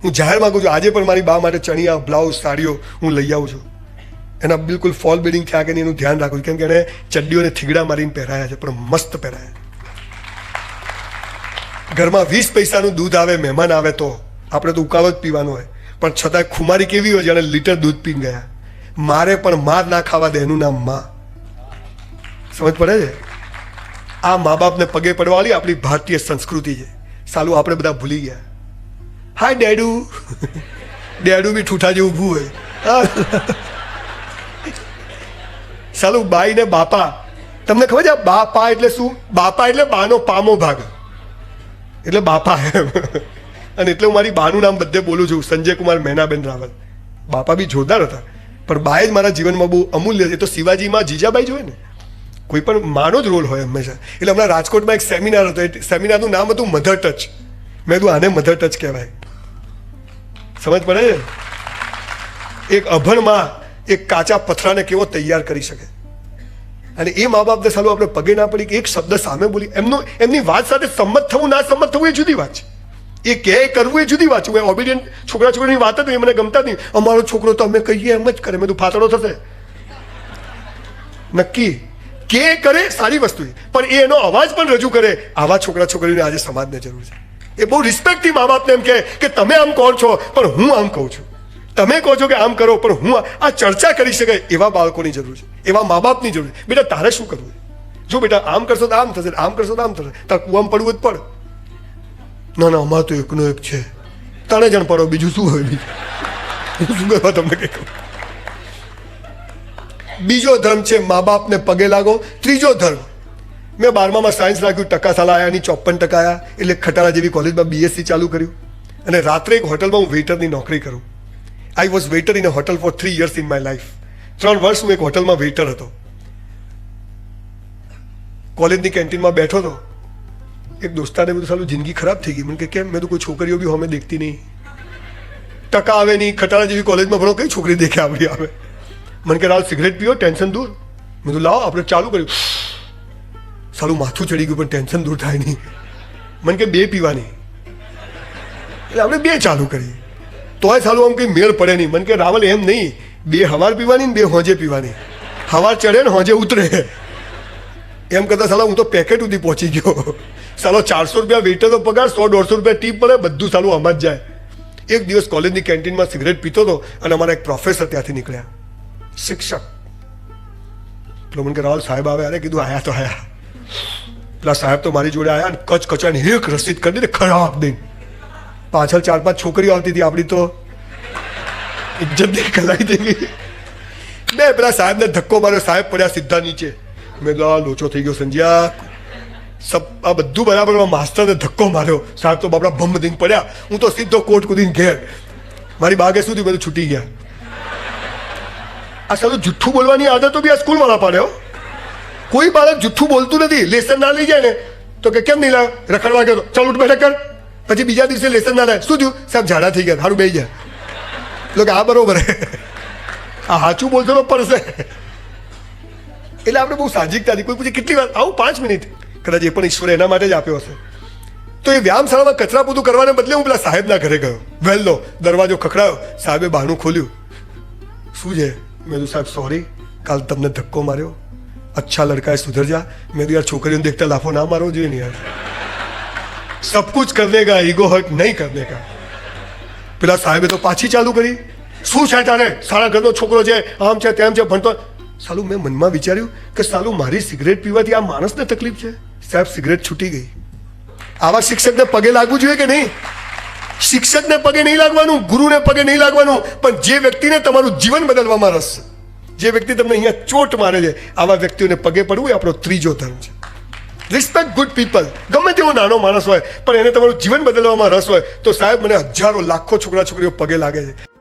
હું જાહેર માગું છું, આજે પણ મારી બા માટે ચણિયા, બ્લાઉઝ, સાડીઓ હું લઈ આવું છું. એના બિલકુલ ફોલ બેડિંગ થયા કે નહીં એનું ધ્યાન રાખું છું, કેમ કે એને ચડ્ડીઓને થીગડા મારીને પહેરાયા છે, પણ મસ્ત પહેરાયા. ઘરમાં 20 પૈસાનું દૂધ આવે, મહેમાન આવે તો આપણે તો ઉકાળો જ પીવાનો હોય, પણ છતાં ખુમારી કેવી હોય, જાણે લીટર દૂધ પીને ગયા. મારે પણ માર ના ખાવા દે, એનું નામ માં. સમજ પડે છે? આ મા બાપને પગે પડવાળી આપણી ભારતીય સંસ્કૃતિ છે. સાલું આપણે બધા ભૂલી ગયા. હાય ડેડુ. ડેડુ બી ઠૂઠા જેવું ઊભું હોય. સાલું બાઈ ને બાપા, તમને ખબર છે બાપા એટલે શું? બાપા એટલે બાનો પામો ભાગ, એટલે બાપા એમ. અને એટલે હું મારી બાનું નામ બધે બોલું છું, સંજય કુમાર મેનાબેન રાવલ. બાપા બી જોરદાર હતા, પણ બાએ જ મારા જીવનમાં બહુ અમૂલ્ય છે. તો શિવાજીમાં જીજાબાઈ જોઈએ ને, કોઈ પણ માનો જ રોલ હોય હંમેશા. એટલે હમણાં રાજકોટમાં એક સેમિનાર હતો, એ સેમિનારનું નામ હતું મધર ટચ. મેં કીધું આને મધર ટચ કહેવાય. સમજ પડે છે? એક અભણમાં એક કાચા પથરાને કેવો તૈયાર કરી શકે. અને એ મા બાપને સાલું આપણે પગે ના પડી કે એક શબ્દ સામે બોલી, એમની વાત સાથે સંમત થવું ના સંમત થવું એ જુદી વાત છે. એ કહે કરવું એ જુદી વાત છે. ઓબિડિયન્ટ છોકરા છોકરીની વાત હતી, એ મને ગમતા જ નહીં. અમારો છોકરો તો અમે કહીએ એમ જ કરે. મેં તું ફાતડો થશે નક્કી. કે કરે સારી વસ્તુ, પણ એ એનો અવાજ પણ રજૂ કરે. આવા છોકરા છોકરીઓને આજે સમાજને જરૂર છે. એ બહુ રિસ્પેક્ટથી મા બાપને એમ કહે કે તમે આમ કોણ છો, પણ હું આમ કહું છું. તમે કહો છો કે આમ કરો, પણ હું આ ચર્ચા કરી શકાય એવા બાળકોની જરૂર છે, એવા મા બાપની જરૂર છે. બેટા તારે શું કરવું? જો બેટા આમ કરશો તો આમ થશે, આમ કરશો તો આમ થશે. તારે કુવામાં પડવું જ પડ. ના ના, અમારે તો એકનો એક છે. 3 જણ પડો, બીજું શું હોય? બીજું શું કરવા તમને કઈ કહું? બીજો ધર્મ છે મા બાપને પગે લાગો. ત્રીજો ધર્મ, મેં 12માં સાયન્સ રાખ્યું, ટકા સાલા આવ્યા નહીં, 54% આવ્યા. એટલે ખટારા જેવી કોલેજમાં BSc ચાલુ કર્યું. અને રાત્રે એક હોટલમાં હું વેઇટરની નોકરી કરું. I was waiter in a hotel for 3 years in my life. 3 વર્ષ હું એક હોટલમાં વેઇટર હતો. કોલેજની કેન્ટીનમાં બેઠો હતો. એક દોસ્તાને બધું સાલું જિંદગી ખરાબ થઈ ગઈ. મને કે કેમ? મેં તો કોઈ છોકરીઓ બી હમે દેખતી નહીં, ટકા આવે નહીં, ખટારા જેવી કોલેજમાં ભણો, કઈ છોકરી દેખે આવડી આવે. મને કે રાલ સિગરેટ પીઓ, ટેન્શન દૂર. મેં તો લાવો આપણે ચાલુ કર્યું. સાલું માથું ચડી ગયું, પણ ટેન્શન દૂર થાય નહીં. મને કે 2 પીવાની, એટલે આપણે 2 ચાલુ કરી. તોય સાલું આમ કંઈ મેળ પડે નહીં. મને કે રાવલ એમ નહીં, 2 હવાર પીવાની ને 2 હોજે પીવાની. હવાર ચડે ને હોજે ઉતરે. એમ કરતા સાલા હું તો પેકેટ સુધી પહોંચી ગયો. સાલો 400 રૂપિયા વેઇટરનો પગાર, 100-150 રૂપિયા ટીપ પડે, બધું સાલું આમાં જ જાય. એક દિવસ કોલેજની કેન્ટીનમાં સિગરેટ પીતો હતો અને અમારા એક પ્રોફેસર ત્યાંથી નીકળ્યા, શિક્ષક. પેલો મને કે રાવલ સાહેબ આવે. અરે કીધું આયા તો આયા. પેલા સાહેબ તો મારી જોડે આવ્યા ને કચ કચાને એક રસીદ કરી દે ખરાબ દઈને. પાછળ 4-5 છોકરીઓ આવતી હતી, આપણી તો ઇજ્જત કલાઈ થઈ ગઈ. મેં પેલા સાહેબને ધક્કો માર્યો, સાહેબ પડ્યા સીધા નીચે. મેં તો લોચો થઈ ગયો સંજ્યા. આ બધું બરાબર. માસ્ટરને ધક્કો માર્યો, સાહેબ તો બાપડા ભમ દઈને પડ્યા. હું તો સીધો કોટ કૂદીને ઘેર. મારી બાગે સુધી બધું છૂટી ગયા. આ સારું જુઠ્ઠું બોલવાની આદતો બી આ સ્કૂલવાળા પાડ્યો. કોઈ બાળક જુઠ્ઠું બોલતું નથી. લેસન ના લઈ જાય ને તો કે કેમ નહીં લાવ, રખડવા ગયો, ચાલ ઉઠ બેઠક કર. પછી બીજા દિવસે લેસન ના લાય. શું થયું? સાહેબ ઝાડા થઈ ગયા. સારું બેસી જાય. એટલે આ બરોબર હે, આ સાચું બોલતો તો પડશે. એટલે આપણે બહુ સાહજિકતાથી કોઈ પૂછે કેટલી વાર આવું? 5 મિનિટ. કદાચ એ પણ ઈશ્વરે એના માટે જ આપ્યો હશે. તો એ વ્યાયામશાળામાં કચરા પોતું કરવાને બદલે હું પેલા સાહેબના ઘરે ગયો. વહેલો દરવાજો ખખડાયો, સાહેબે બહારનું ખોલ્યું. શું છે? મેં કીધું સાહેબ સોરી, કાલ તમને ધક્કો માર્યો, અચ્છા લડકા સુધર જા. મેં કીધું યાર છોકરીઓને દેખતા લાફો ના મારવો જોઈએ ને યાર. સબ કુછ કરને કા, ઈગો હર્ટ નહીં કરને કા. પેલા સાહેબે તો પાછી ચાલુ કરી. શું છે તારે? સારા ઘરનો છોકરો છે, આમ છે તેમ છે, ભણતો. સાલું મેં મનમાં વિચાર્યું કે સાલું મારી સિગરેટ પીવાથી આ માણસને તકલીફ છે. સાહેબ સિગરેટ છૂટી ગઈ. આવા શિક્ષકને પગે લાગવું જોઈએ કે નહીં? શિક્ષકને પગે નહીં લાગવાનું, ગુરુને પગે નહીં લાગવાનું, પણ જે વ્યક્તિને તમારું જીવન બદલવામાં રસ છે, જે વ્યક્તિ તમને અહીંયા ચોટ મારે છે, આવા વ્યક્તિઓને પગે પડવું એ આપણો ત્રીજો ધર્મ છે. Respect good people. ગમે તેવો નાનો માણસ હોય, પણ એને તમારું જીવન બદલવામાં રસ હોય તો સાહેબ મને હજારો લાખો છોકરા છોકરીઓ પગે લાગે છે.